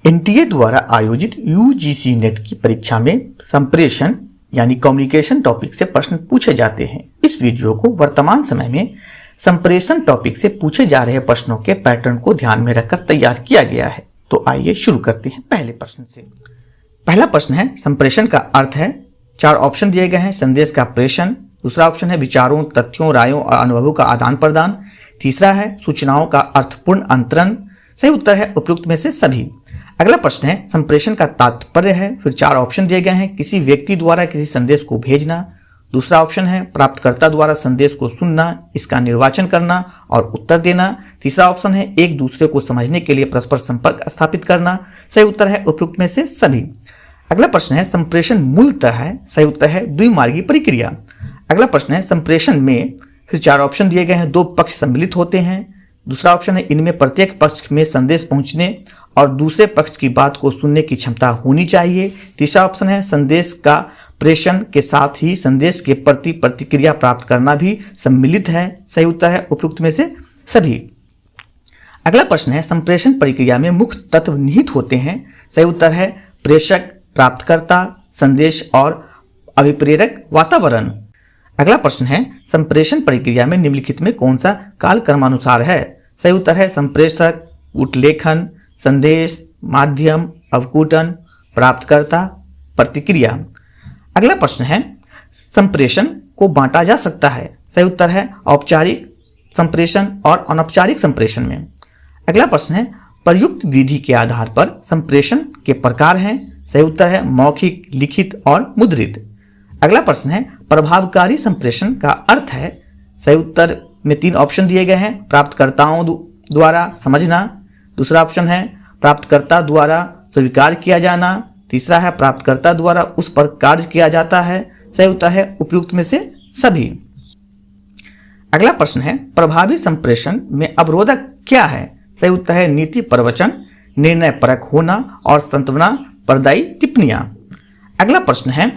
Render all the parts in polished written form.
NTA द्वारा आयोजित UGC net की परीक्षा में संप्रेषण यानी कम्युनिकेशन टॉपिक से प्रश्न पूछे जाते हैं। इस वीडियो को वर्तमान समय में संप्रेषण टॉपिक से पूछे जा रहे प्रश्नों के पैटर्न को ध्यान में रखकर तैयार किया गया है। तो आइए शुरू करते हैं पहले प्रश्न से। पहला प्रश्न है, संप्रेषण का अर्थ है। 4 ऑप्शन दिए गए हैं। संदेश का प्रेषण, दूसरा ऑप्शन है विचारों, तथ्यों, रायों और अनुभवों का आदान प्रदान, तीसरा है सूचनाओं का अर्थपूर्ण अंतरण। सही उत्तर है उपयुक्त में से सभी। अगला प्रश्न है, संप्रेषण का तात्पर्य है। फिर 4 ऑप्शन दिए गए हैं। किसी व्यक्ति द्वारा किसी संदेश को भेजना, दूसरा ऑप्शन है प्राप्तकर्ता द्वारा संदेश को सुनना, इसका निर्वाचन करना और उत्तर देना, तीसरा ऑप्शन है एक दूसरे को समझने के लिए परस्पर संपर्क स्थापित करना। सही उत्तर है उपयुक्त में से सभी। अगला प्रश्न है, संप्रेषण मूलतः है। सही उत्तर है द्विमार्गी प्रक्रिया। अगला प्रश्न है, संप्रेषण में फिर 4 ऑप्शन दिए गए हैं। 2 पक्ष सम्मिलित होते हैं, दूसरा ऑप्शन है इनमें प्रत्येक पक्ष में संदेश पहुंचने और दूसरे पक्ष की बात को सुनने की क्षमता होनी चाहिए, तीसरा ऑप्शन है संदेश का प्रेषण के साथ ही संदेश के प्रति प्रतिक्रिया प्राप्त करना भी सम्मिलित है। सही उत्तर है उपयुक्त में से सभी। अगला प्रश्न है, संप्रेषण प्रक्रिया में मुख्य तत्व निहित होते हैं। सही उत्तर है प्रेषक, प्राप्तकर्ता, संदेश और अभिप्रेरक वातावरण। अगला प्रश्न है, संप्रेषण प्रक्रिया में निम्नलिखित में कौन सा काल क्रमानुसार है। सही उत्तर है संप्रेषक, उत्लेखन, संदेश, माध्यम, अवकुटन, प्राप्तकर्ता, प्रतिक्रिया। अगला प्रश्न है, संप्रेषण को बांटा जा सकता है। सही उत्तर है औपचारिक संप्रेषण और अनौपचारिक संप्रेषण में। अगला प्रश्न है, प्रयुक्त विधि के आधार पर संप्रेषण के प्रकार हैं। सही उत्तर है मौखिक, लिखित और मुद्रित। अगला प्रश्न है, प्रभावकारी संप्रेषण का अर्थ है। सही उत्तर में 3 ऑप्शन दिए गए हैं। प्राप्तकर्ताओं द्वारा समझना, दूसरा ऑप्शन है प्राप्तकर्ता द्वारा स्वीकार किया जाना, तीसरा है प्राप्तकर्ता द्वारा उस पर कार्य किया जाता है। सही उत्तर है उपयुक्त में से सभी। अगला प्रश्न है, प्रभावी संप्रेषण में अवरोधक क्या है। सही उत्तर है नीति प्रवचन, निर्णय परक होना और सांत्वना प्रदायी टिप्पणियां। अगला प्रश्न है,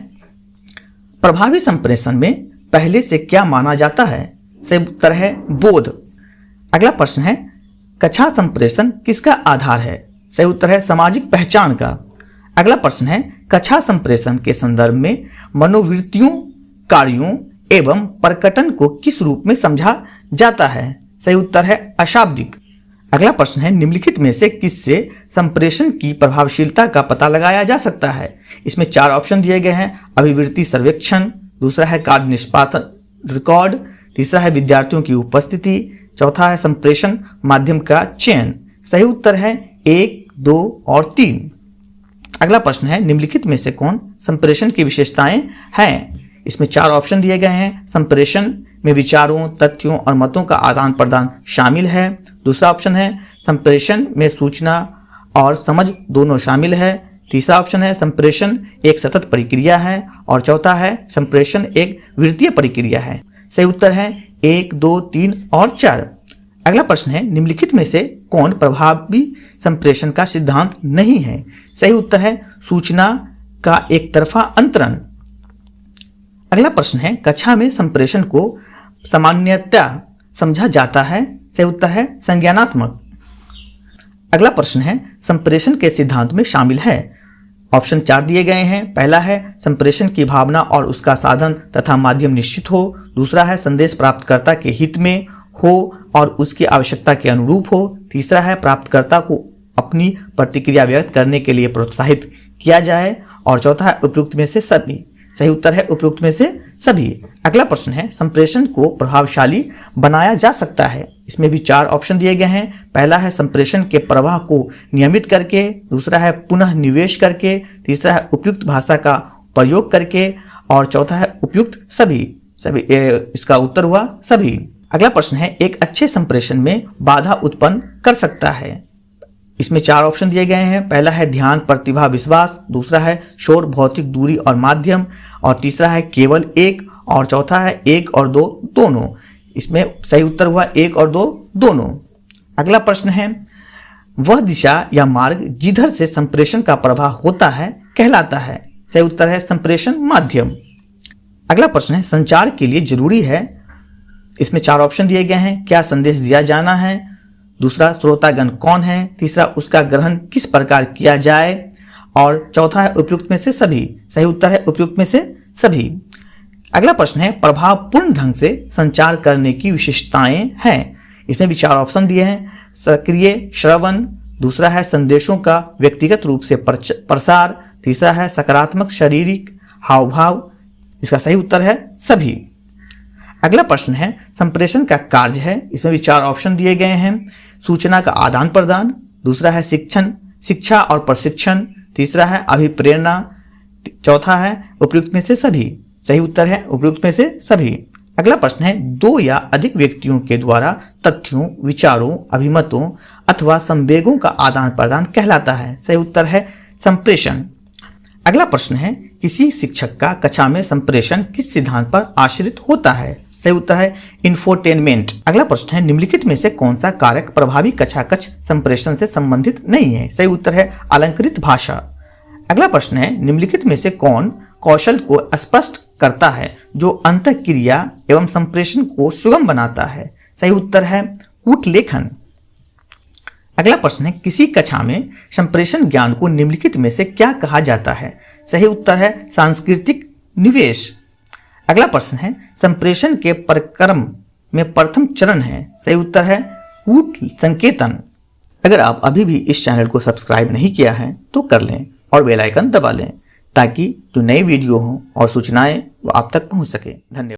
प्रभावी संप्रेषण में पहले से क्या माना जाता है। सही उत्तर है बोध। अगला प्रश्न है, कक्षा संप्रेषण किसका आधार है। सही उत्तर है सामाजिक पहचान का। अगला प्रश्न है, कक्षा संप्रेषण के संदर्भ में मनोवृत्तियों, कार्यों एवं प्रकटन को किस रूप में समझा जाता है। सही उत्तर है अशाब्दिक। अगला प्रश्न है, निम्नलिखित में से किससे संप्रेषण की प्रभावशीलता का पता लगाया जा सकता है। इसमें 4 ऑप्शन दिए गए हैं। अभिवृत्ति सर्वेक्षण, दूसरा है कार्य निष्पादन रिकॉर्ड, तीसरा है विद्यार्थियों की उपस्थिति, चौथा है संप्रेषण माध्यम का चयन। सही उत्तर है 1, 2 और 3। अगला प्रश्न है, निम्नलिखित में से कौन संप्रेषण की विशेषताएं हैं। इसमें 4 ऑप्शन दिए गए हैं। संप्रेषण में विचारों, तथ्यों और मतों का आदान प्रदान शामिल है, दूसरा ऑप्शन है संप्रेषण में सूचना और समझ दोनों शामिल है, तीसरा ऑप्शन है संप्रेषण एक सतत प्रक्रिया है और चौथा है संप्रेषण एक वृत्तीय प्रक्रिया है। सही उत्तर है 1, 2, 3 और 4। अगला प्रश्न है, निम्नलिखित में से कौन प्रभावी संप्रेषण का सिद्धांत नहीं है। सही उत्तर है सूचना का एक तरफा अंतरण। अगला प्रश्न है, कक्षा में संप्रेषण को सामान्यतः समझा जाता है। सही उत्तर है संज्ञानात्मक। अगला प्रश्न है, संप्रेषण के सिद्धांत में शामिल है। ऑप्शन 4 दिए गए हैं। पहला है संप्रेषण की भावना और उसका साधन तथा माध्यम निश्चित हो, दूसरा है संदेश प्राप्तकर्ता के हित में हो और उसकी आवश्यकता के अनुरूप हो, तीसरा है प्राप्तकर्ता को अपनी प्रतिक्रिया व्यक्त करने के लिए प्रोत्साहित किया जाए और चौथा है उपयुक्त में से सभी। सही उत्तर है उपयुक्त में से सभी। अगला प्रश्न है, संप्रेषण को प्रभावशाली बनाया जा सकता है। इसमें भी 4 ऑप्शन दिए गए हैं। पहला है संप्रेषण के प्रवाह को नियमित करके, दूसरा है पुनः निवेश करके, तीसरा है उपयुक्त भाषा का प्रयोग करके और चौथा है उपयुक्त सभी। इसका उत्तर हुआ सभी। अगला प्रश्न है, एक अच्छे संप्रेषण में बाधा उत्पन्न कर सकता है। इसमें 4 ऑप्शन दिए गए हैं। पहला है ध्यान, प्रतिभा, विश्वास, दूसरा है शोर, भौतिक दूरी और माध्यम और तीसरा है केवल एक और चौथा है 1 और 2 दोनों। इसमें सही उत्तर हुआ 1 और 2 दोनों। अगला प्रश्न है, वह दिशा या मार्ग जिधर से संप्रेषण का प्रवाह होता है कहलाता है। सही उत्तर है संप्रेषण माध्यम। अगला प्रश्न है, संचार के लिए जरूरी है। इसमें 4 ऑप्शन दिए गए हैं। क्या संदेश दिया जाना है, दूसरा श्रोतागण कौन है, तीसरा उसका ग्रहण किस प्रकार किया जाए, और चौथा है उपयुक्त में से सभी। सही उत्तर है उपयुक्त में से सभी। अगला प्रश्न है प्रभावपूर्ण ढंग से संचार करने की विशेषताएं हैं। इसमें भी 4 ऑप्शन दिए हैं। सक्रिय श्रवण, दूसरा है संदेशों का व्यक्तिगत रूप से प्रसार, तीसरा है सकारात्मक शारीरिक हाव भाव। इसका सही उत्तर है सभी। अगला प्रश्न है संप्रेषण का कार्य है। इसमें भी 4 ऑप्शन दिए गए हैं। सूचना का आदान प्रदान, दूसरा है शिक्षा और प्रशिक्षण, तीसरा है अभिप्रेरणा, चौथा है उपयुक्त में से सभी। सही उत्तर है उपयुक्त में से सभी। अगला प्रश्न है 2 या अधिक व्यक्तियों के द्वारा तथ्यों, विचारों, अभिमतों अथवा संवेगों का आदान प्रदान कहलाता है। सही उत्तर है संप्रेषण। अगला प्रश्न है किसी शिक्षक का कक्षा में संप्रेषण किस सिद्धांत पर आश्रित होता है। सही उत्तर है इंफोटेनमेंट। अगला प्रश्न है निम्नलिखित में से कौन सा कारक प्रभावी कक्षा कक्ष संप्रेषण से संबंधित नहीं है। सही उत्तर है अलंकृत भाषा। अगला प्रश्न है निम्नलिखित में से कौन कौशल को स्पष्ट करता है जो अंतःक्रिया एवं संप्रेषण को सुगम बनाता है। सही उत्तर है कूटलेखन। अगला प्रश्न है किसी कक्षा में संप्रेषण ज्ञान को निम्नलिखित में से क्या कहा जाता है। सही उत्तर है सांस्कृतिक निवेश। अगला प्रश्न है संप्रेषण के प्रक्रम में प्रथम चरण है। सही उत्तर है कूट संकेतन। अगर आप अभी भी इस चैनल को सब्सक्राइब नहीं किया है तो कर लें और बेल आइकन दबा लें ताकि जो नई वीडियो हो और सूचनाएं वो आप तक पहुंच सके। धन्यवाद।